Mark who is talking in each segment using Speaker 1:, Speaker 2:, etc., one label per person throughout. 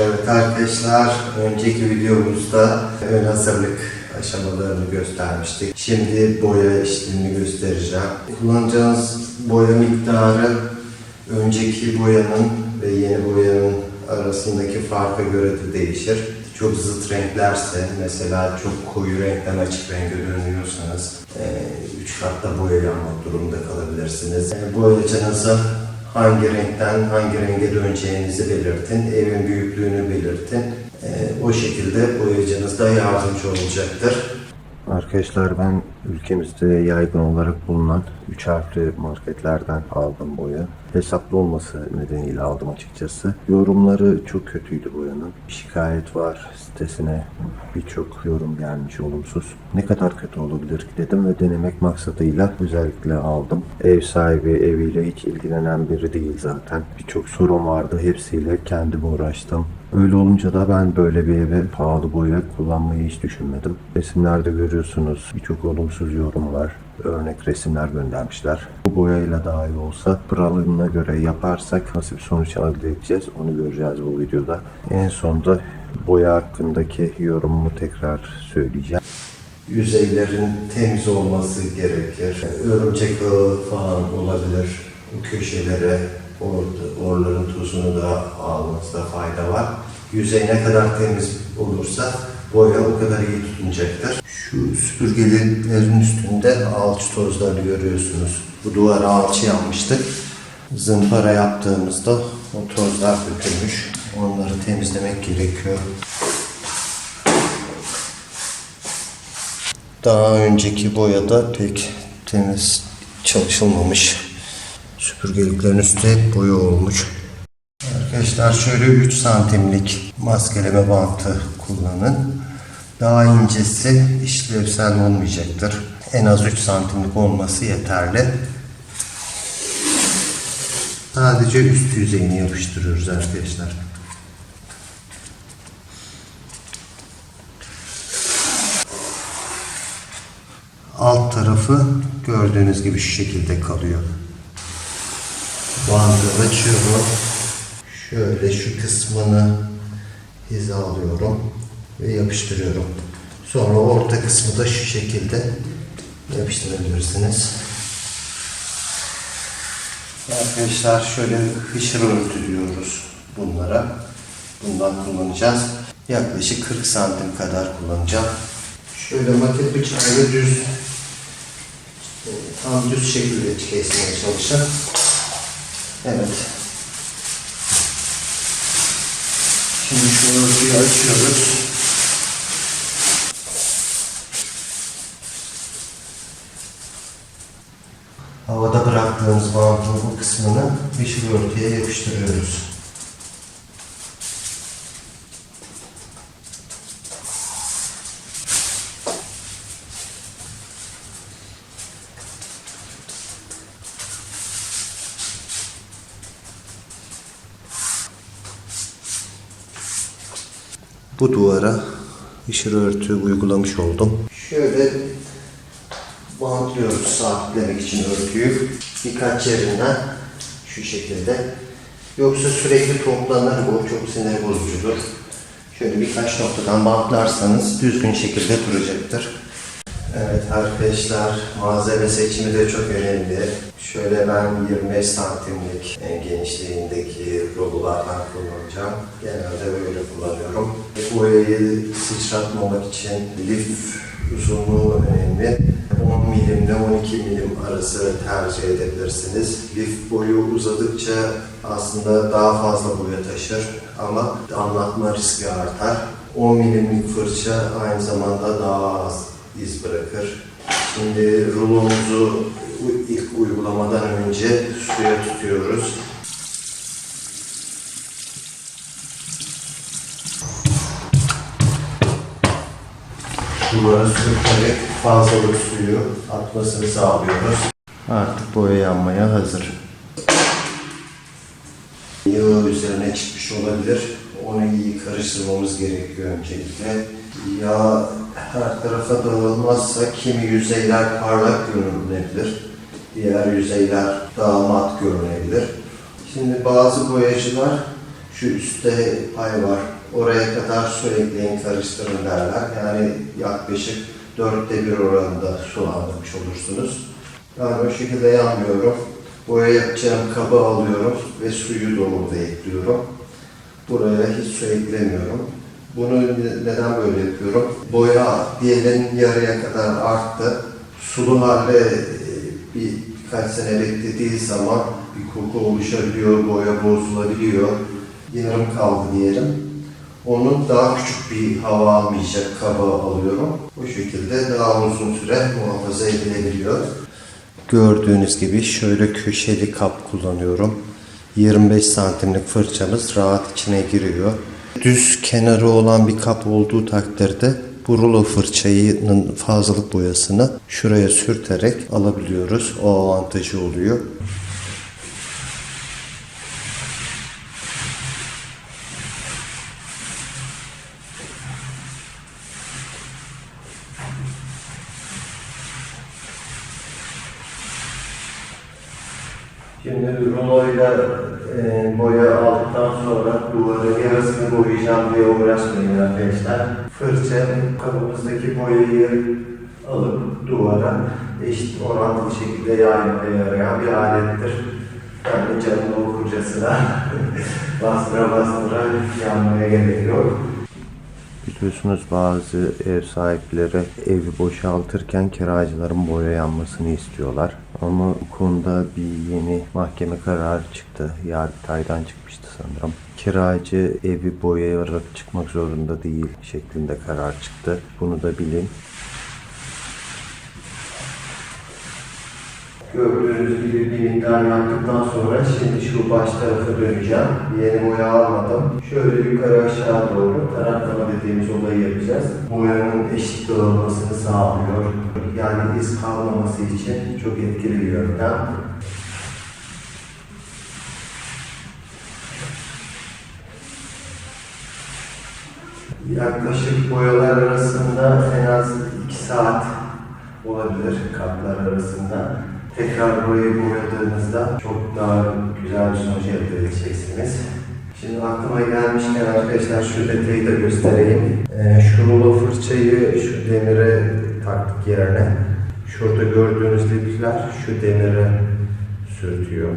Speaker 1: Evet arkadaşlar, önceki videomuzda ön hazırlık aşamalarını göstermiştik. Şimdi boya işlemini göstereceğim. Kullanacağınız boya miktarı önceki boyanın ve yeni boyanın arasındaki farka göre de değişir. Çok zıt renklerse, mesela çok koyu renkten açık renge dönüyorsanız 3 katta boya yapmak durumunda kalabilirsiniz. Boyacınızın hangi renkten hangi renge döneceğinizi belirtin, evin büyüklüğünü belirtin. O şekilde boyacınız da yardımcı olacaktır. Arkadaşlar ben ülkemizde yaygın olarak bulunan 3 harfli marketlerden aldım boya. Hesaplı olması nedeniyle aldım açıkçası. Yorumları çok kötüydü boyanın. Şikayet var, sitesine birçok yorum gelmiş olumsuz. Ne kadar kötü olabilir ki dedim ve denemek maksadıyla özellikle aldım. Ev sahibi eviyle hiç ilgilenen biri değil zaten. Birçok sorun vardı, hepsiyle kendim uğraştım. Öyle olunca da ben böyle bir eve pahalı boya kullanmayı hiç düşünmedim. Resimlerde görüyorsunuz birçok olumsuz yorum var. Örnek resimler göndermişler. Bu boyayla daha iyi olsa kuralına göre yaparsak nasıl bir sonuç elde edeceğiz onu göreceğiz bu videoda. En sonunda boya hakkındaki yorumumu tekrar söyleyeceğim. Yüzeylerin temiz olması gerekir. Örümcek ağı falan olabilir. Bu köşelere, oraların tozunu da almanızda fayda var. Yüzey ne kadar temiz olursa boya o kadar iyi tutunacaktır. Şu süpürgelerin üstünde alçı tozları görüyorsunuz. Bu duvara alçı yapmıştık. Zımpara yaptığımızda o tozlar dökülmüş. Onları temizlemek gerekiyor. Daha önceki boyada pek temiz çalışılmamış. Süpürgeliklerin üstü hep boya olmuş. Arkadaşlar şöyle 3 santimlik maskeleme bantı kullanın. Daha incesi işlevsel olmayacaktır. En az 3 santimlik olması yeterli. Sadece üst yüzeyini yapıştırıyoruz arkadaşlar. Alt tarafı gördüğünüz gibi şu şekilde kalıyor. Bandı açıyorum. Şöyle şu kısmını hizalıyorum ve yapıştırıyorum. Sonra orta kısmı da şu şekilde yapıştırabilirsiniz. Arkadaşlar şöyle hışır örtü diyoruz bunlara. Bundan kullanacağız. Yaklaşık 40 santim kadar kullanacağım. Şöyle maket bıçağıyla tam düz şekilde kesmeye çalışın. Evet. Şimdi şu örtüyü açıyoruz. Havada bıraktığımız bantın bu kısmını yeşil örtüye yapıştırıyoruz. Bu duvara ışır örtü uygulamış oldum. Şöyle bantlıyoruz sabitlemek için örtüyü. Birkaç yerinden şu şekilde. Yoksa sürekli toplanır bu. Çok sinir bozucudur. Şöyle birkaç noktadan bantlarsanız düzgün şekilde duracaktır. Evet arkadaşlar, malzeme seçimi de çok önemli. Şöyle ben 25 santimlik genişliğindeki rulolardan kullanacağım. Genelde böyle kullanıyorum. Boyayı sıçratmamak için lif uzunluğu önemli. 10 milimle 12 milim arası tercih edebilirsiniz. Lif boyu uzadıkça aslında daha fazla boya taşır ama damlatma riski artar. 10 milimlik fırça aynı zamanda daha az iz bırakır. Şimdi rulomuzu ilk uygulamadan önce suya tutuyoruz. Duvara sürterek fazlalık suyu atmasını sağlıyoruz. Artık boya yanmaya hazır. Yağı üzerine çıkmış olabilir. Onu iyi karıştırmamız gerekiyor öncelikle. Yağ her tarafa dağılmazsa kimi yüzeyler parlak görünebilir. Diğer yüzeyler daha mat görünebilir. Şimdi bazı boyacılar şu şu üstte pay var. Oraya kadar su ekleyin, karıştırın derler. Yani yaklaşık 1/4 oranında su almış olursunuz. Ben o şekilde yanmıyorum. Boya yapacağım kabı alıyorum ve suyu da orada ekliyorum. Buraya hiç su eklemiyorum. Bunu neden böyle yapıyorum? Boya diyelim yarıya kadar arttı. Sulu halde birkaç sene beklediği zaman bir koku oluşabiliyor, boya bozulabiliyor. Yarım kaldı diyelim. Onu daha küçük bir hava almayacak kaba alıyorum. Bu şekilde daha uzun süre muhafaza edilebiliyor. Gördüğünüz gibi şöyle köşeli kap kullanıyorum. 25 santimlik fırçamız rahat içine giriyor. Düz kenarı olan bir kap olduğu takdirde bu rulo fırçanın fazlalık boyasını şuraya sürterek alabiliyoruz. O avantajı oluyor. Şimdi ruloyla boya aldıktan sonra duvarın yarısını boyayacağım diye uğraşmayın arkadaşlar. Fırça kabımızdaki boyayı alıp duvara eşit orantılı şekilde yaymaya yarayan bir alettir. Yani canını okurcasına bastıra bastıra yanmaya gerek yok. Biliyorsunuz bazı ev sahipleri evi boşaltırken kiracıların boya yanmasını istiyorlar. Ama bu konuda bir yeni mahkeme kararı çıktı. Yargıtay'dan çıkmıştı sanırım. Kiracı evi boyayarak çıkmak zorunda değil şeklinde karar çıktı. Bunu da bilin. Gördüğünüz gibi bir miktar yaptıktan sonra şimdi şu baş tarafı döneceğim. Yeni boya almadım. Şöyle yukarı aşağı doğru taraklama dediğimiz olayı yapacağız. Boyanın eşit dağılmasını sağlıyor. Yani iz kalmaması için çok etkili bir yöntem. Yaklaşık boyalar arasında en az 2 saat olabilir katlar arasında. Tekrar burayı boyadığınızda çok daha güzel bir sonuç elde edeceksiniz. Şimdi aklıma gelmişken arkadaşlar şu detayı da göstereyim. Şu rulo fırçayı şu demire taktık yerine. Şurada gördüğünüz dipler şu demire sürtüyor.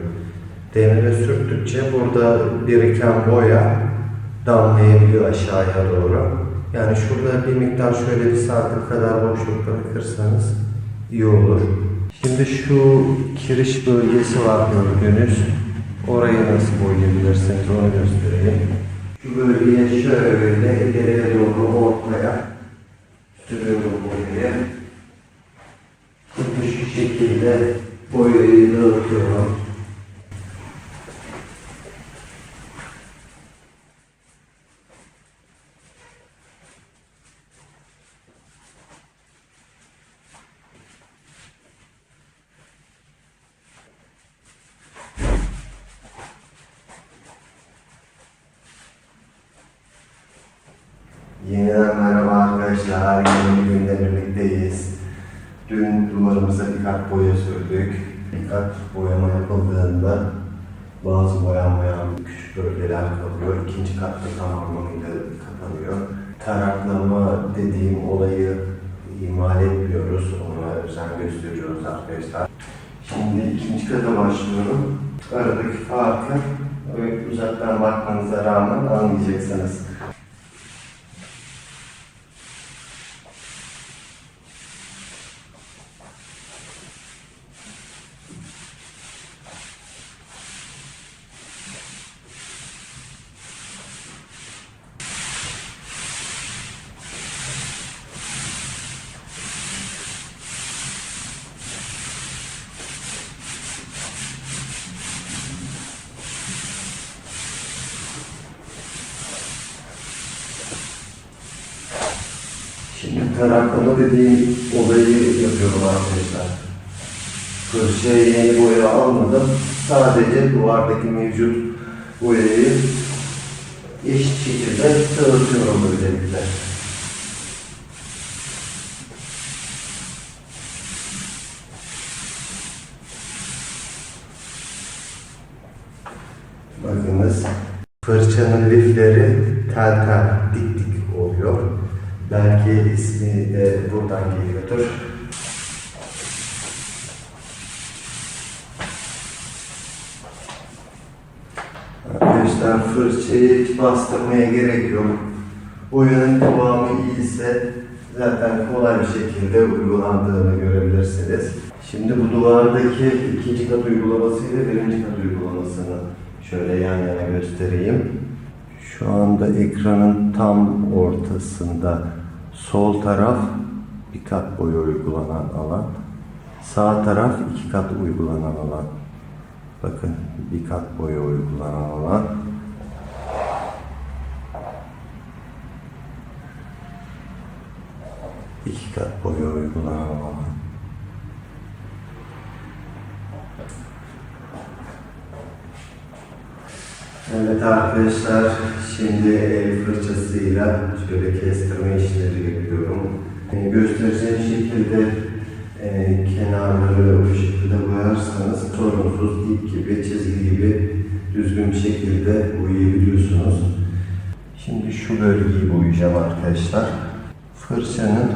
Speaker 1: Demire sürttükçe burada biriken boya damlayabiliyor aşağıya doğru. Yani şurada bir miktar şöyle bir santim kadar boşluk bırakırsanız iyi olur. Şimdi şu kiriş bölgesi var gördüğünüz. Orayı nasıl boyayabilirsiniz onu göstereyim. Şu bölgeye şöyle ileriye doğru ortaya sürüyorum boyayı. Şu şekilde boyayı dağıtıyorum. Yeniden merhaba arkadaşlar, yeni bir günde birlikteyiz. Dün duvarımıza bir kat boya sürdük. Bir kat boyama yapıldığında bazı boyanmayan küçük bölgeler kalıyor. İkinci katta tamamıyla kapanıyor. Taraklama dediğim olayı ihmal etmiyoruz. Ona özen gösteriyoruz arkadaşlar. Şimdi ikinci kata başlıyorum. Aradaki farkı uzaktan bakmanıza rağmen anlayacaksınız. Şimdi taraklama dediğim olayı yapıyorum arkadaşlar. Fırçaya yeni boya almadım. Sadece duvardaki mevcut boyayı eşit şekilde dağıtıyorum böylelikle. Bakınız. Fırçanın lifleri tel tel, dik dik oluyor. Belki ismi de buradan geliyordur. Arkadaşlar fırçayı hiç bastırmaya gerek yok. Boyanın kıvamı iyiyse zaten kolay bir şekilde uygulandığını görebilirsiniz. Şimdi bu duvardaki ikinci kat uygulaması ile birinci kat uygulamasını şöyle yan yana göstereyim. Şu anda ekranın tam ortasında sol taraf bir kat boya uygulanan alan, sağ taraf iki kat uygulanan alan. Bakın bir kat boya uygulanan alan. İki kat boya uygulanan alan. Evet arkadaşlar, şimdi el fırçasıyla şöyle kestirme işleri yapıyorum. Göstereceğim şekilde kenarları bu şekilde boyarsanız sorunsuz ip gibi, çizgi gibi düzgün bir şekilde boyayabiliyorsunuz. Şimdi şu bölgeyi boyayacağım arkadaşlar. Fırçanın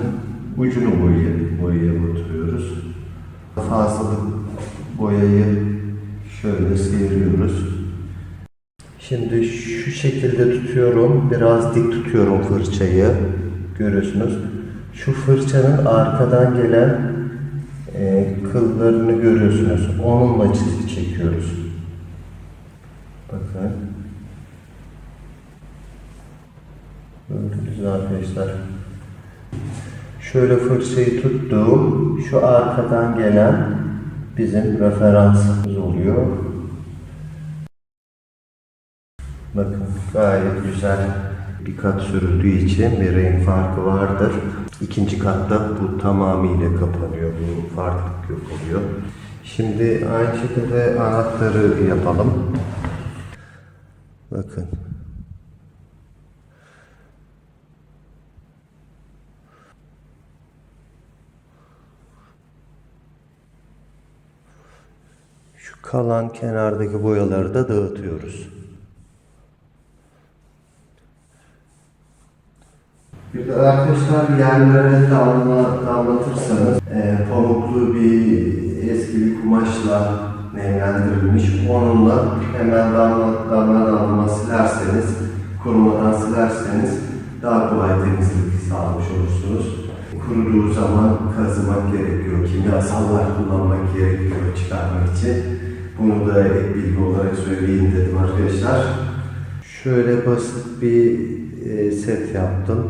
Speaker 1: ucunu boyaya batırıyoruz. Fazlalık boyayı şöyle sıyırıyoruz. Şimdi şu şekilde tutuyorum. Biraz dik tutuyorum fırçayı. Görüyorsunuz. Şu fırçanın arkadan gelen kıllarını görüyorsunuz. Onunla çizgi çekiyoruz. Bakın. Gördünüz arkadaşlar. Şöyle fırçayı tuttum. Şu arkadan gelen bizim referansımız oluyor. Bakın gayet güzel bir kat sürüldüğü için bir renk farkı vardır. İkinci katta bu tamamıyla kapanıyor. Bu farklılık yok oluyor. Şimdi aynı şekilde anahtarı yapalım. Bakın. Şu kalan kenardaki boyaları da dağıtıyoruz. Bir de arkadaşlar yerlere damlatırsanız pamuklu bir eski bir kumaşla nemlendirilmiş. Onunla hemen damla silerseniz, kurumadan silerseniz daha kolay temizlik sağlamış olursunuz. Kuruduğu zaman kazımak gerekiyor, kimyasallar kullanmak gerekiyor çıkarmak için. Bunu da ek bilgi olarak söyleyeyim dedim arkadaşlar. Şöyle basit bir set yaptım.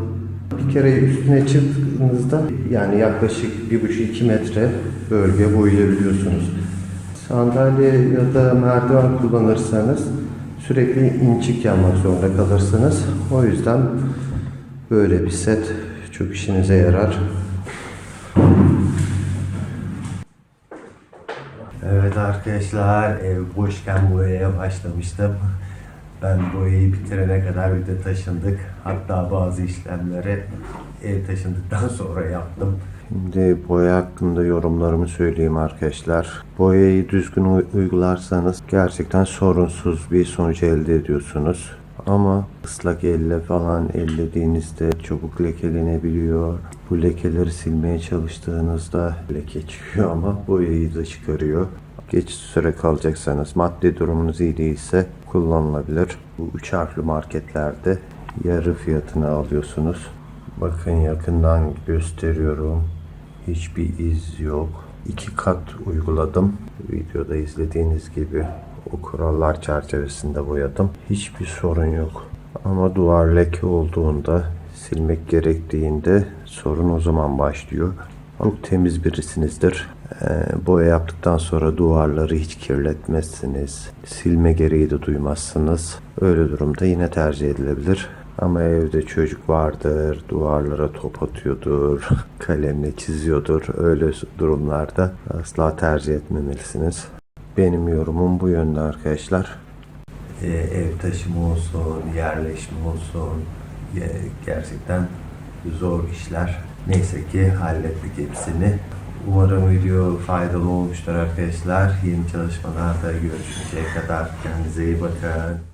Speaker 1: Bir kere üstüne çıktığınızda yani yaklaşık 1,5-2 metre bölge boyayabiliyorsunuz. Sandalye ya da merdiven kullanırsanız sürekli inçik yapmak zorunda kalırsınız. O yüzden böyle bir set çok işinize yarar. Evet arkadaşlar, ev boşken boyaya başlamıştım. Ben boyayı bitirene kadar bir de taşındık. Hatta bazı işlemleri ev taşındıktan sonra yaptım. Şimdi boya hakkında yorumlarımı söyleyeyim arkadaşlar. Boyayı düzgün uygularsanız gerçekten sorunsuz bir sonuç elde ediyorsunuz. Ama ıslak elle falan ellediğinizde çabuk lekelenebiliyor. Bu lekeleri silmeye çalıştığınızda leke çıkıyor ama boyayı da çıkarıyor. Geç süre kalacaksanız, maddi durumunuz iyi değilse kullanılabilir. Bu 3 harfli marketlerde yarı fiyatına alıyorsunuz. Bakın yakından gösteriyorum. Hiçbir iz yok. 2 kat uyguladım. Videoda izlediğiniz gibi o kurallar çerçevesinde boyadım. Hiçbir sorun yok. Ama duvar leke olduğunda, silmek gerektiğinde sorun o zaman başlıyor. Çok temiz birisinizdir. Boya yaptıktan sonra duvarları hiç kirletmezsiniz. Silme gereği de duymazsınız. Öyle durumda yine tercih edilebilir. Ama evde çocuk vardır, duvarlara top atıyordur, kalemle çiziyordur. Öyle durumlarda asla tercih etmemelisiniz. Benim yorumum bu yönde arkadaşlar. Ev taşımı olsun, yerleşme olsun, gerçekten zor işler. Neyse ki hallettik hepsini. Umarım video faydalı olmuştur arkadaşlar. Yeni çalışmalarda görüşünceye kadar kendinize iyi bakın.